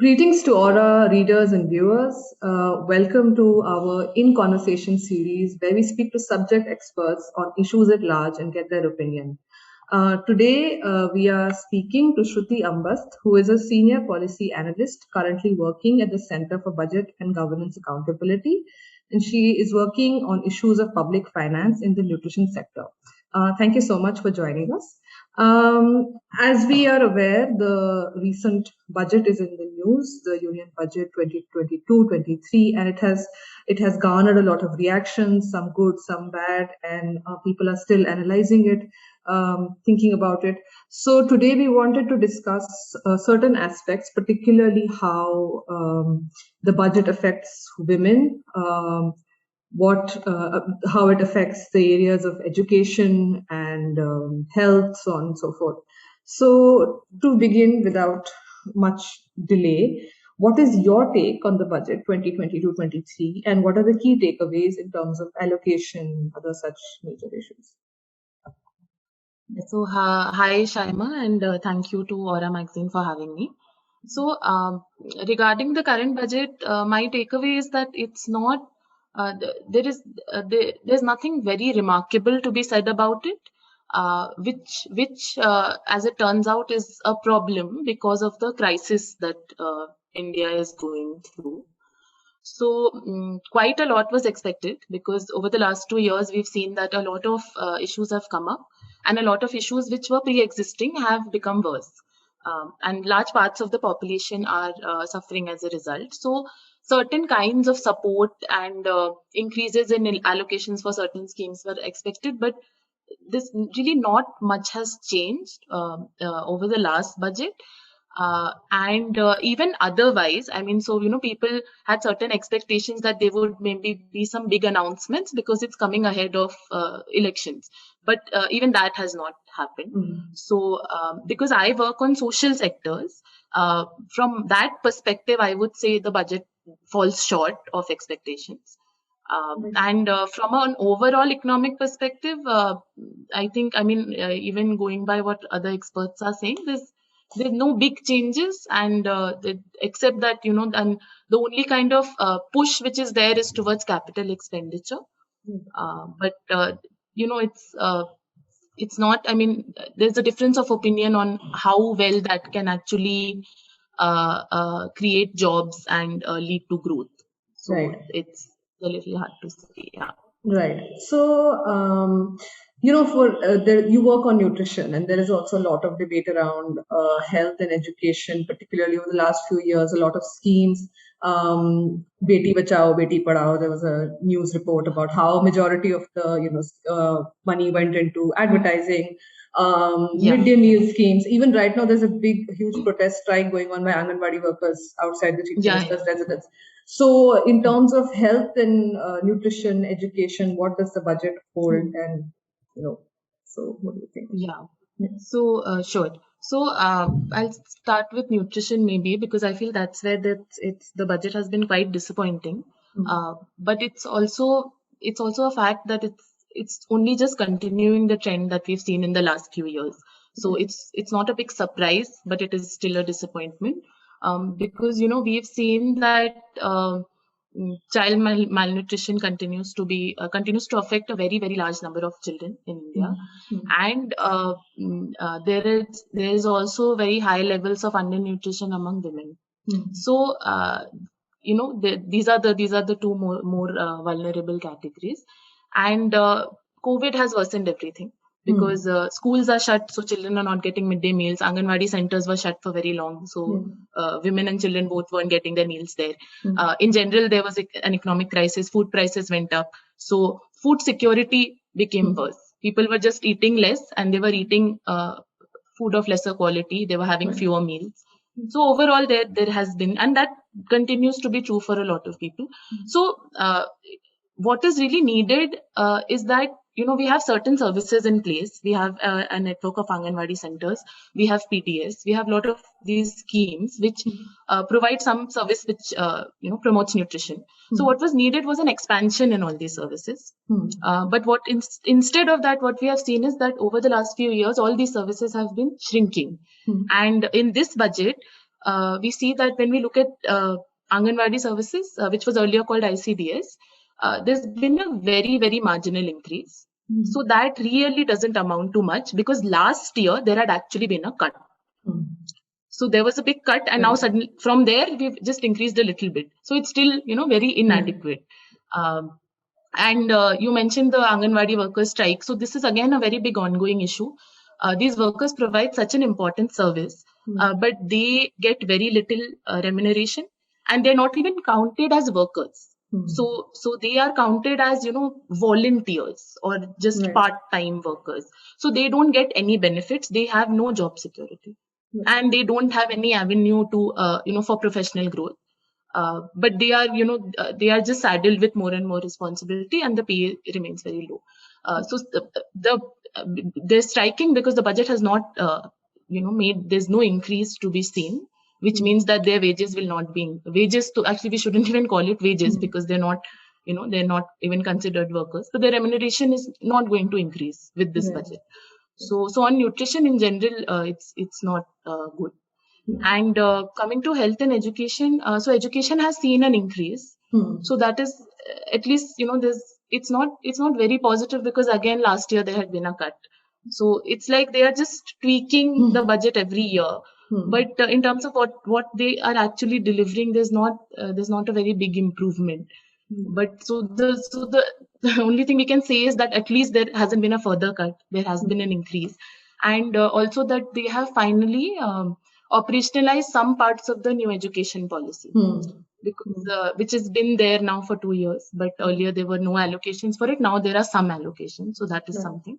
Greetings to all our readers and viewers. Welcome to our In Conversation series where we speak to subject experts on issues at large and get their opinion. Today, we are speaking to Shruti Ambast, who is a senior policy analyst currently working at the Center for Budget and Governance Accountability, and she is working on issues of public finance in the nutrition sector. Thank you so much for joining us. As we are aware, the recent budget is in the news, the Union Budget 2022-23, and it has garnered a lot of reactions, some good, some bad, and people are still analyzing it, thinking about it. So today we wanted to discuss certain aspects, particularly how the budget affects women, how it affects the areas of education and health, so on and so forth. So to begin without much delay, what is your take on the budget 2022-23 and what are the key takeaways in terms of allocation, other such major issues? So, hi Shaima, and thank you to e-Magaznie for having me. So, regarding the current budget, my takeaway is that it's not there's nothing very remarkable to be said about it, which as it turns out is a problem because of the crisis that India is going through. So quite a lot was expected because over the last 2 years we've seen that a lot of issues have come up, and a lot of issues which were pre-existing have become worse. And large parts of the population are suffering as a result. So certain kinds of support and increases in allocations for certain schemes were expected, but this really not much has changed over the last budget. And even otherwise, I mean, so, people had certain expectations that there would maybe be some big announcements because it's coming ahead of elections. But even that has not happened. Mm-hmm. So because I work on social sectors, from that perspective, I would say the budget falls short of expectations. And from an overall economic perspective, I think, even going by what other experts are saying, there's no big changes, and except that, and the only kind of push which is there is towards capital expenditure. But it's not, there's a difference of opinion on how well that can actually create jobs and lead to growth. So Right. It's a little hard to say. Yeah. Right. So, you work on nutrition, and there is also a lot of debate around health and education, particularly over the last few years. A lot of schemes, Beti Bachao, Beti Padhao. There was a news report about how majority of the money went into advertising, midday meal schemes. Even right now, there's a huge protest strike going on by Anganwadi workers outside the Chief Minister's residence. So in terms of health and nutrition, education, what does the budget hold? And, so what do you think? Yeah. So, sure. So I'll start with nutrition maybe because I feel that's where the budget has been quite disappointing. But it's also a fact that it's only just continuing the trend that we've seen in the last few years. So it's not a big surprise, but it is still a disappointment. Because we've seen that child malnutrition continues to affect a very, very large number of children in India, and there is also very high levels of undernutrition among women. So these are the two more vulnerable categories, and COVID has worsened everything. Because schools are shut, so children are not getting midday meals. Anganwadi centers were shut for very long, so women and children both weren't getting their meals there. In general, there was an economic crisis. Food prices went up, so food security became worse. People were just eating less, and they were eating food of lesser quality. They were having fewer meals. So overall, there has been, and that continues to be true for a lot of people. So what is really needed is that we have certain services in place. We have a network of Anganwadi centers. We have PTS. We have a lot of these schemes which provide some service which promotes nutrition. So what was needed was an expansion in all these services. But instead of that, what we have seen is that over the last few years, all these services have been shrinking. And in this budget, we see that when we look at Anganwadi services, which was earlier called ICDS, there's been a very, very marginal increase. So that really doesn't amount to much, because last year there had actually been a cut. So there was a big cut, and now suddenly from there we've just increased a little bit. So it's still, very inadequate. And you mentioned the Anganwadi workers strike. So this is again a very big ongoing issue. These workers provide such an important service, but they get very little remuneration, and they're not even counted as workers. So they are counted as, volunteers or just part-time workers. So they don't get any benefits. They have no job security, and they don't have any avenue to, for professional growth. But they are, they are just saddled with more and more responsibility, and the pay remains very low. So they're striking because the budget has not, there's no increase to be seen, which means that their wages will not be wages. To actually, we shouldn't even call it wages, because they're not, they're not even considered workers. But their remuneration is not going to increase with this budget. So on nutrition in general, it's not good. And coming to health and education, so education has seen an increase. So that is at least, it's not very positive, because again last year there had been a cut. So it's like they are just tweaking the budget every year. But in terms of what they are actually delivering, there's not a very big improvement. But so the only thing we can say is that at least there hasn't been a further cut. There has been an increase, and also that they have finally operationalize some parts of the new education policy, because which has been there now for 2 years, but earlier there were no allocations for it. Now there are some allocations, so that is something.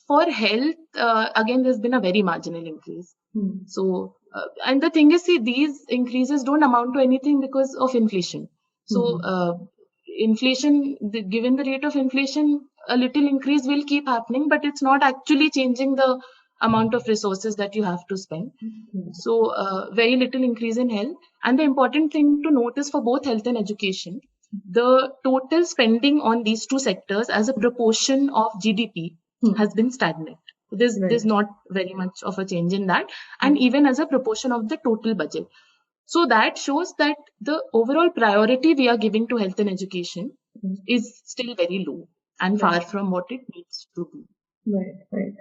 For health, again, there's been a very marginal increase. So, and the thing is, see, these increases don't amount to anything because of inflation. So, inflation, given the rate of inflation, a little increase will keep happening, but it's not actually changing the amount of resources that you have to spend. So very little increase in health. And the important thing to note is, for both health and education, the total spending on these two sectors as a proportion of GDP has been stagnant. There's not very much of a change in that, and even as a proportion of the total budget. So that shows that the overall priority we are giving to health and education is still very low and far from what it needs to be. Right.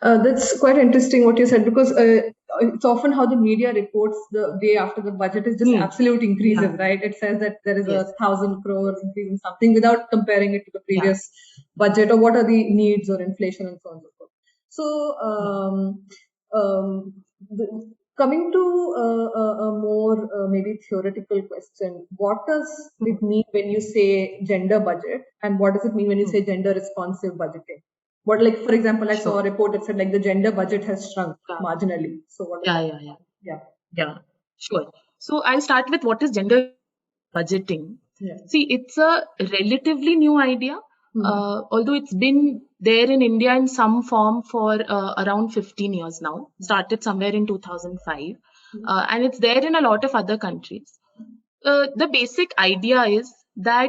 That's quite interesting what you said, because it's often how the media reports the day after the budget is just absolute increases, right? It says that there is 1,000 crores increase in something without comparing it to the previous budget, or what are the needs or inflation and so on and so forth. So coming to a more maybe theoretical question, what does it mean when you say gender budget, and what does it mean when you say gender responsive budgeting? What, like, for example, I saw a report that said like the gender budget has shrunk marginally. So what? Yeah. Sure. So I'll start with what is gender budgeting. See, it's a relatively new idea, although it's been there in India in some form for around 15 years now. Started somewhere in 2005, and it's there in a lot of other countries. The basic idea is that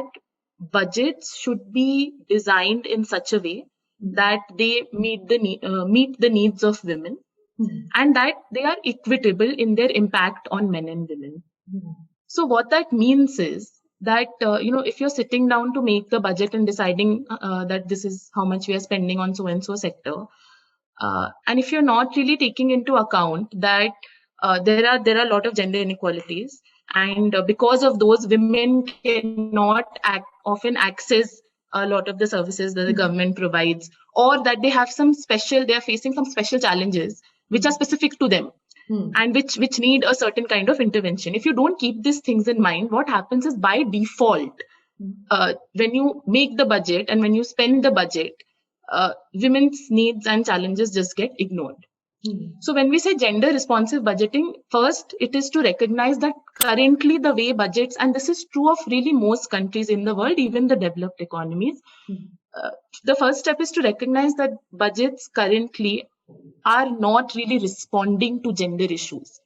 budgets should be designed in such a way that they meet the needs of women, and that they are equitable in their impact on men and women. So what that means is that if you're sitting down to make the budget and deciding that this is how much we are spending on so and so sector, and if you're not really taking into account that there are a lot of gender inequalities, and because of those, women cannot often access a lot of the services that the government provides, or that they are facing some special challenges which are specific to them, and which need a certain kind of intervention. If you don't keep these things in mind, what happens is, by default, when you make the budget and when you spend the budget, women's needs and challenges just get ignored. So when we say gender responsive budgeting, first it is to recognize that currently the way budgets, and this is true of really most countries in the world, even the developed economies, the first step is to recognize that budgets currently are not really responding to gender issues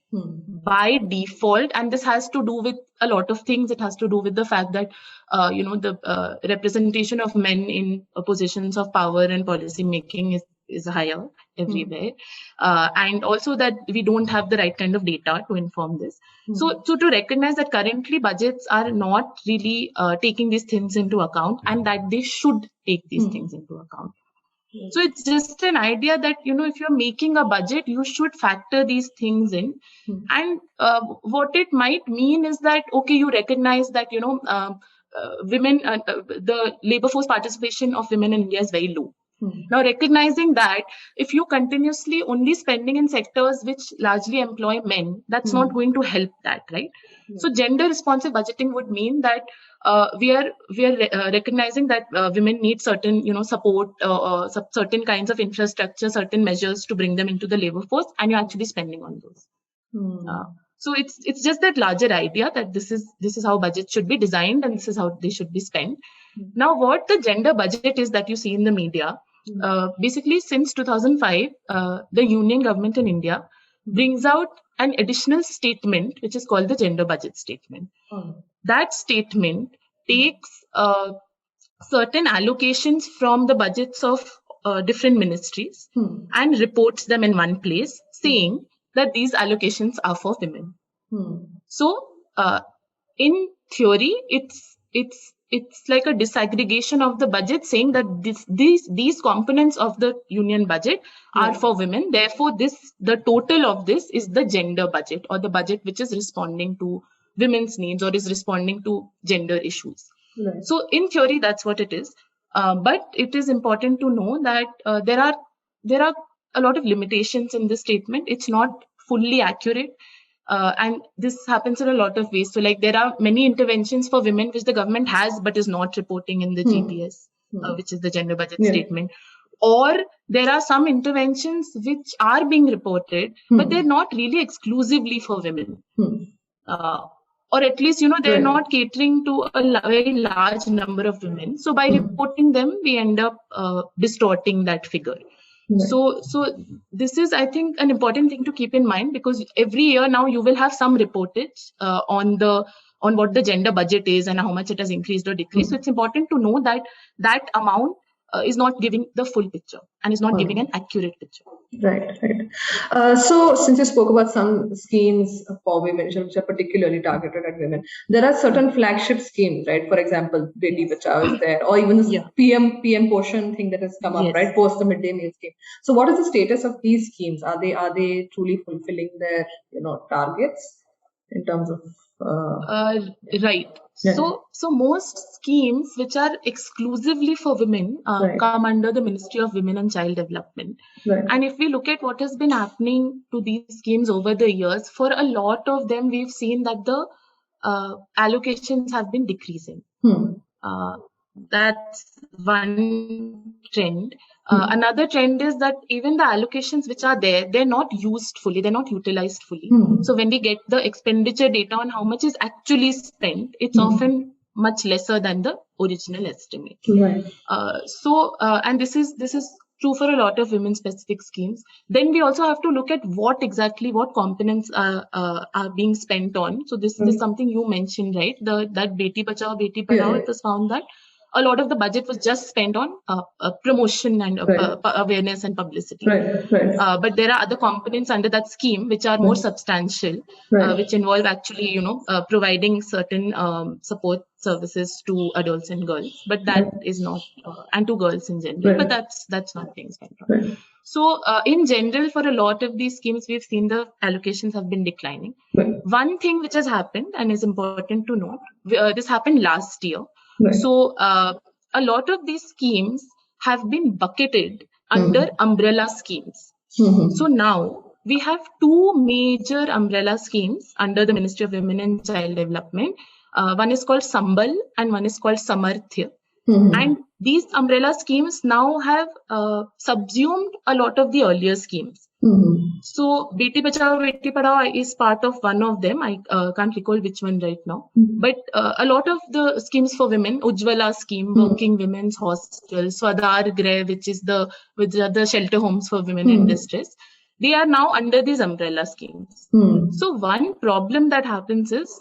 by default. And this has to do with a lot of things. It has to do with the fact that the representation of men in positions of power and policy making is is higher everywhere, and also that we don't have the right kind of data to inform this. So to recognize that currently budgets are not really taking these things into account, and that they should take these things into account. So it's just an idea that, if you're making a budget, you should factor these things in. And what it might mean is that, okay, you recognize that, women, the labor force participation of women in India is very low. Now, recognizing that if you continuously only spending in sectors which largely employ men, that's not going to help that, right? So gender responsive budgeting would mean that we are recognizing that women need certain support, certain kinds of infrastructure, certain measures to bring them into the labor force, and you're actually spending on those. So it's just that larger idea that this is how budgets should be designed and this is how they should be spent. Now, what the gender budget is that you see in the media, basically since 2005, the Union government in India brings out an additional statement which is called the gender budget statement. That statement takes certain allocations from the budgets of different ministries and reports them in one place, saying that these allocations are for women. So, in theory, it's like a disaggregation of the budget, saying that these components of the union budget are for women. Therefore, the total of this is the gender budget, or the budget which is responding to women's needs or is responding to gender issues. So, in theory, that's what it is. But it is important to know that there are a lot of limitations in this statement. It's not fully accurate. And this happens in a lot of ways. So, like, there are many interventions for women which the government has but is not reporting in the GPS, which is the gender budget statement. Or there are some interventions which are being reported, but they're not really exclusively for women. Or at least, they're not catering to a very large number of women. So by reporting them, we end up distorting that figure. So this is, I think, an important thing to keep in mind, because every year now you will have some reportage on what the gender budget is and how much it has increased or decreased. So it's important to know that amount is not giving the full picture and is not giving an accurate picture. Right. So since you spoke about some schemes for women which are particularly targeted at women, there are certain flagship schemes, right? For example, Beti Bachao is there, or even the PM Poshan thing that has come up, right? Post the midday meal scheme. So what is the status of these schemes? Are they truly fulfilling their targets in terms of right. So most schemes which are exclusively for women come under the Ministry of Women and Child Development. And if we look at what has been happening to these schemes over the years, for a lot of them, we've seen that the allocations have been decreasing. That's one trend. Another trend is that even the allocations which are there, they're not used fully, they're not utilized fully. So when we get the expenditure data on how much is actually spent, it's often much lesser than the original estimate. And this is true for a lot of women-specific schemes. Then we also have to look at what components are being spent on. So this is something you mentioned, right? That Beti Bachao, Beti Padhao, it was found that a lot of the budget was just spent on promotion and awareness and publicity. But there are other components under that scheme which are more substantial, which involve actually, providing certain support services to adults and girls. But that is not, and to girls in general. But that's not being spent on. So in general, for a lot of these schemes, we've seen the allocations have been declining. One thing which has happened and is important to note, this happened last year. So a lot of these schemes have been bucketed under umbrella schemes. So now we have two major umbrella schemes under the Ministry of Women and Child Development. One is called Sambal and one is called Samarthya. And these umbrella schemes now have subsumed a lot of the earlier schemes. So Beti Bachao, Beti Padhao is part of one of them. I can't recall which one right now. But a lot of the schemes for women, Ujjwala scheme, Working Women's Hostel, Swadhar Greh, which is the shelter homes for women in distress, they are now under these umbrella schemes. So one problem that happens is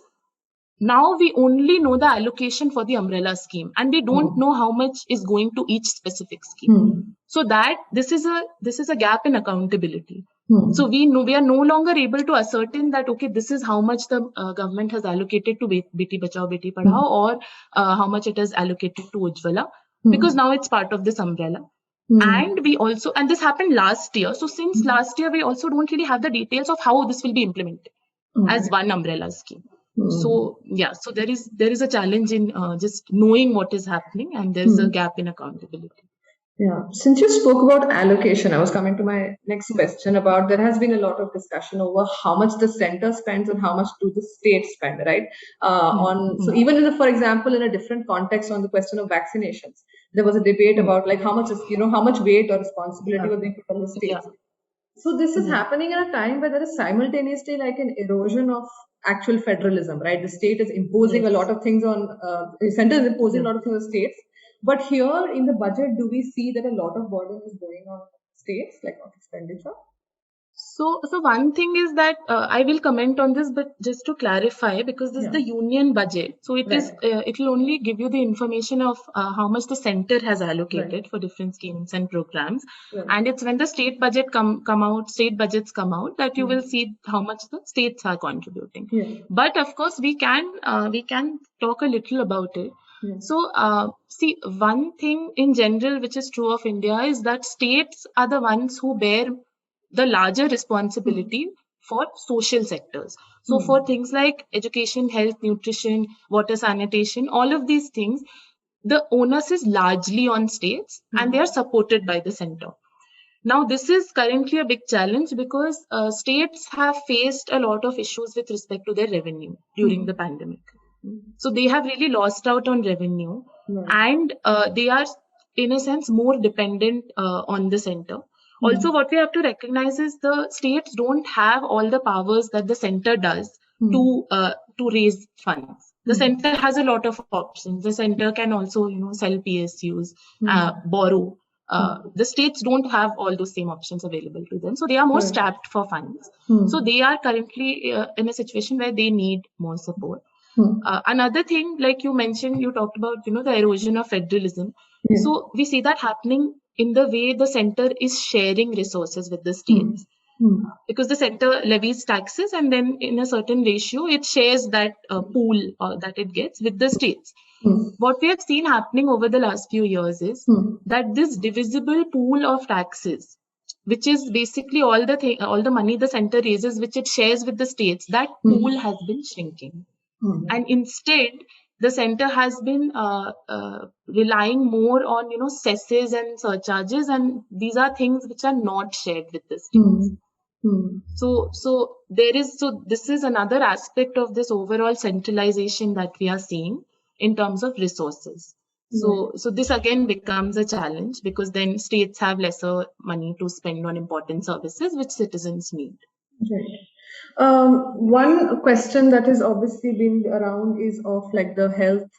Now we only know the allocation for the umbrella scheme, and we don't know how much is going to each specific scheme. So that this is a gap in accountability. So we are no longer able to ascertain that, okay, this is how much the government has allocated to Beti Bachao Beti Padhao, or how much it has allocated to Ujjwala, because now it's part of this umbrella. And we also, and this happened last year. So since last year, we also don't really have the details of how this will be implemented as one umbrella scheme. So yeah, so there is a challenge in just knowing what is happening, and there's a gap in accountability. Yeah, since you spoke about allocation, I was coming to my next question about there has been a lot of discussion over how much the center spends and how much do the states spend, right? So even in for example, in a different context on the question of vaccinations, there was a debate about like how much is how much weight or responsibility was being put on the states. So this is happening in a time where there is simultaneously like an erosion of actual federalism, right? The state is imposing a lot of things on, the center is imposing a lot of things on states. But here in the budget, do we see that a lot of burden is going on states, like of expenditure? So one thing is that I will comment on this, but just to clarify, because this is the union budget, so it is it will only give you the information of how much the center has allocated for different schemes and programs, and it's when the state budget state budgets come out, that you will see how much the states are contributing. But of course, we can talk a little about it. So see, one thing in general which is true of India is that states are the ones who bear the larger responsibility for social sectors. So for things like education, health, nutrition, water, sanitation, all of these things, the onus is largely on states, and they are supported by the center. Now, this is currently a big challenge because states have faced a lot of issues with respect to their revenue during the pandemic. So they have really lost out on revenue, and they are, in a sense, more dependent on the center. Also, what we have to recognize is the states don't have all the powers that the center does to raise funds. The center has a lot of options. The center can also, sell PSUs, borrow. The states don't have all those same options available to them, so they are more strapped for funds. So they are currently in a situation where they need more support. Another thing, like you mentioned, you talked about, the erosion of federalism. So we see that happening in the way the center is sharing resources with the states. Because the center levies taxes, and then in a certain ratio, it shares that pool that it gets with the states. What we have seen happening over the last few years is that this divisible pool of taxes, which is basically all the money the center raises, which it shares with the states, that pool has been shrinking. And instead, the center has been relying more on, cesses and surcharges, and these are things which are not shared with the states. So this is another aspect of this overall centralization that we are seeing in terms of resources. So this again becomes a challenge, because then states have lesser money to spend on important services which citizens need. One question that has obviously been around is of like the health,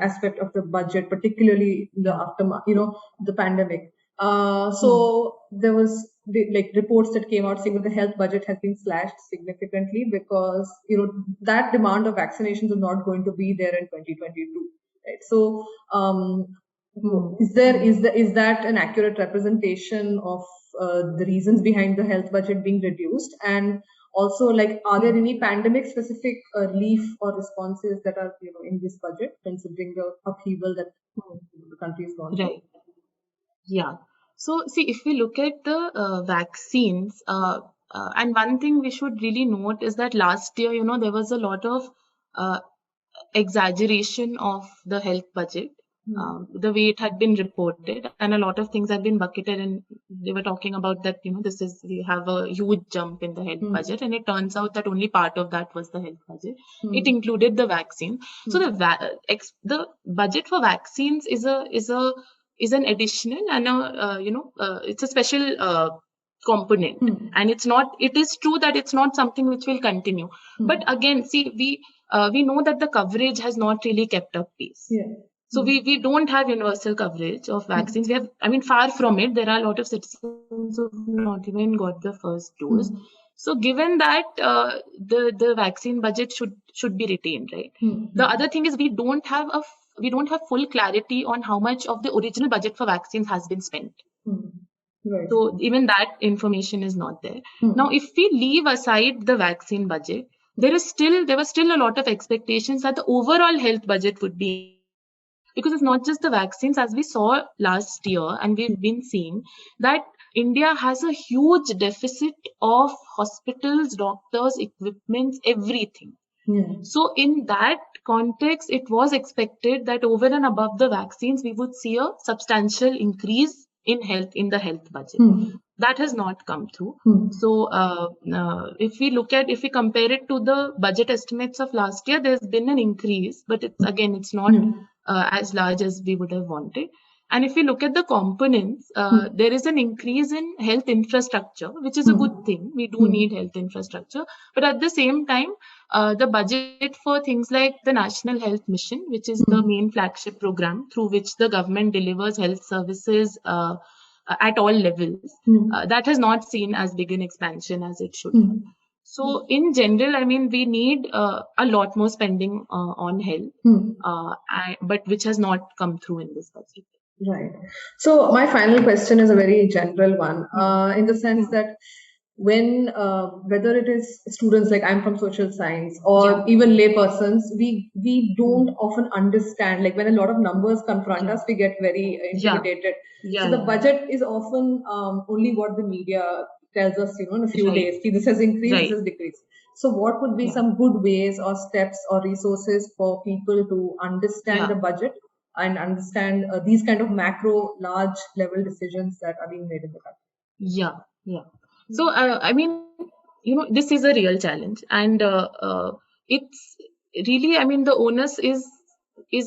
aspect of the budget, particularly the aftermath, the pandemic. So there was like reports that came out saying that the health budget has been slashed significantly because that demand of vaccinations is not going to be there in 2022. Right. So is that an accurate representation of the reasons behind the health budget being reduced? And also, like, are there any pandemic specific relief or responses that are in this budget, considering the upheaval that the country has gone through? Right. Yeah. So see, if we look at the vaccines, and one thing we should really note is that last year, there was a lot of exaggeration of the health budget, the way it had been reported, and a lot of things had been bucketed, and they were talking about that, we have a huge jump in the health budget, and it turns out that only part of that was the health budget. It included the vaccine. So the budget for vaccines is an additional, and it's a special component, and it is true that it's not something which will continue. But again, see, we know that the coverage has not really kept up pace. So we don't have universal coverage of vaccines. We have, far from it. There are a lot of citizens who have not even got the first dose. So given that the vaccine budget should be retained, right? The other thing is we don't have full clarity on how much of the original budget for vaccines has been spent. Right. So even that information is not there. Now, if we leave aside the vaccine budget, there was still a lot of expectations that the overall health budget would be increased, because it's not just the vaccines, as we saw last year, and we've been seeing that India has a huge deficit of hospitals, doctors, equipments, everything. So in that context, it was expected that over and above the vaccines, we would see a substantial increase in the health budget. That has not come through. So if we compare it to the budget estimates of last year, there's been an increase, but it's not as large as we would have wanted. And if we look at the components, there is an increase in health infrastructure, which is a good thing. We do need health infrastructure. But at the same time, the budget for things like the National Health Mission, which is the main flagship program through which the government delivers health services at all levels, that has not seen as big an expansion as it should have. So in general, I mean, we need a lot more spending on health, but which has not come through in this budget. Right. So my final question is a very general one, in the sense that when whether it is students, like I'm from social science, or even laypersons, we don't often understand, like when a lot of numbers confront us, we get very intimidated. So the budget is often only what the media tells us, in a few days. See, this has increased, this has decreased. So what would be some good ways or steps or resources for people to understand the budget and understand these kind of macro, large level decisions that are being made in the country? So I mean, this is a real challenge, and it's really, I mean, the onus is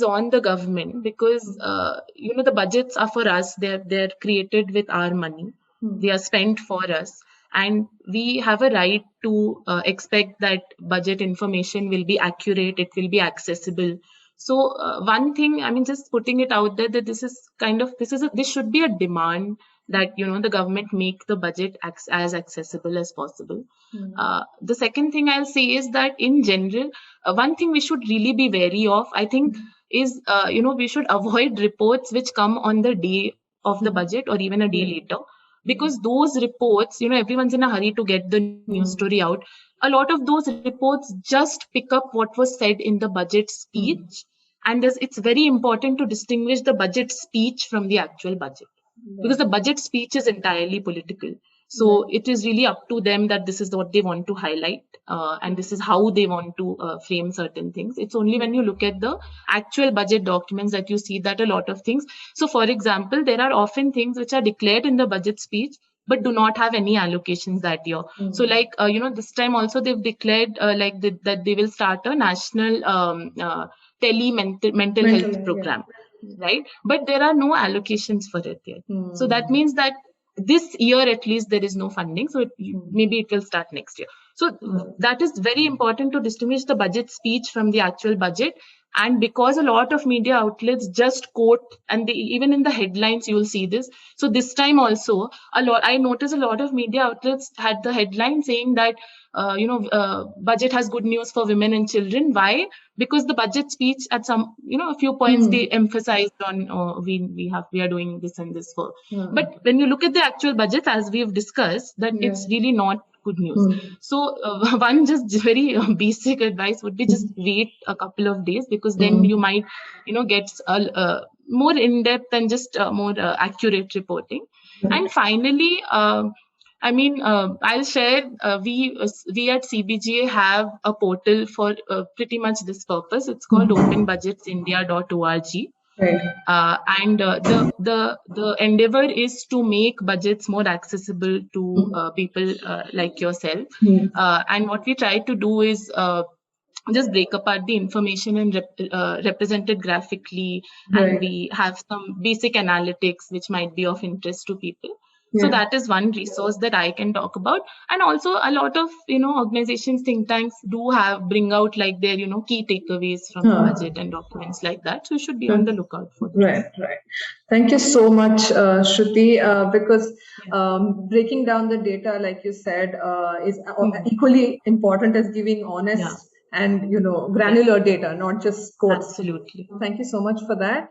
on the government, because the budgets are for us. They're created with our money. They are spent for us, and we have a right to expect that budget information will be accurate. It will be accessible. So one thing, I mean, just putting it out there, that this should be a demand that the government make the budget as accessible as possible. The second thing I'll say is that in general, one thing we should really be wary of, I think, is we should avoid reports which come on the day of the budget or even a day later, because those reports, everyone's in a hurry to get the news story out. A lot of those reports just pick up what was said in the budget speech, and it's very important to distinguish the budget speech from the actual budget, because the budget speech is entirely political. So it is really up to them that this is what they want to highlight, and this is how they want to frame certain things. It's only when you look at the actual budget documents that you see that a lot of things. So for example, there are often things which are declared in the budget speech but do not have any allocations that year. So like, this time also they've declared that they will start a national mental health program. Right? But there are no allocations for it yet. So that means that this year at least there is no funding. So maybe it will start next year. So that is very important to distinguish the budget speech from the actual budget. And because a lot of media outlets just quote, and even in the headlines you will see this. So this time also, I noticed a lot of media outlets had the headline saying that budget has good news for women and children. Why? Because the budget speech at some, a few points they emphasized on we are doing this and this for. But when you look at the actual budget, as we've discussed, that it's really not good news. So one just very basic advice would be just wait a couple of days, because then you might get more in-depth and just more accurate reporting. And finally, I mean, I'll share, we at CBGA have a portal for pretty much this purpose. It's called openbudgetsindia.org. And the endeavor is to make budgets more accessible to people like yourself. And what we try to do is just break apart the information and represent it graphically. And we have some basic analytics which might be of interest to people. So that is one resource that I can talk about. And also a lot of, organizations, think tanks do bring out like their, key takeaways from the budget and documents like that. So you should be on the lookout for that. Right. Thank you so much, Shruti, because breaking down the data, like you said, is equally important as giving honest and, granular data, not just quotes. Absolutely. Thank you so much for that.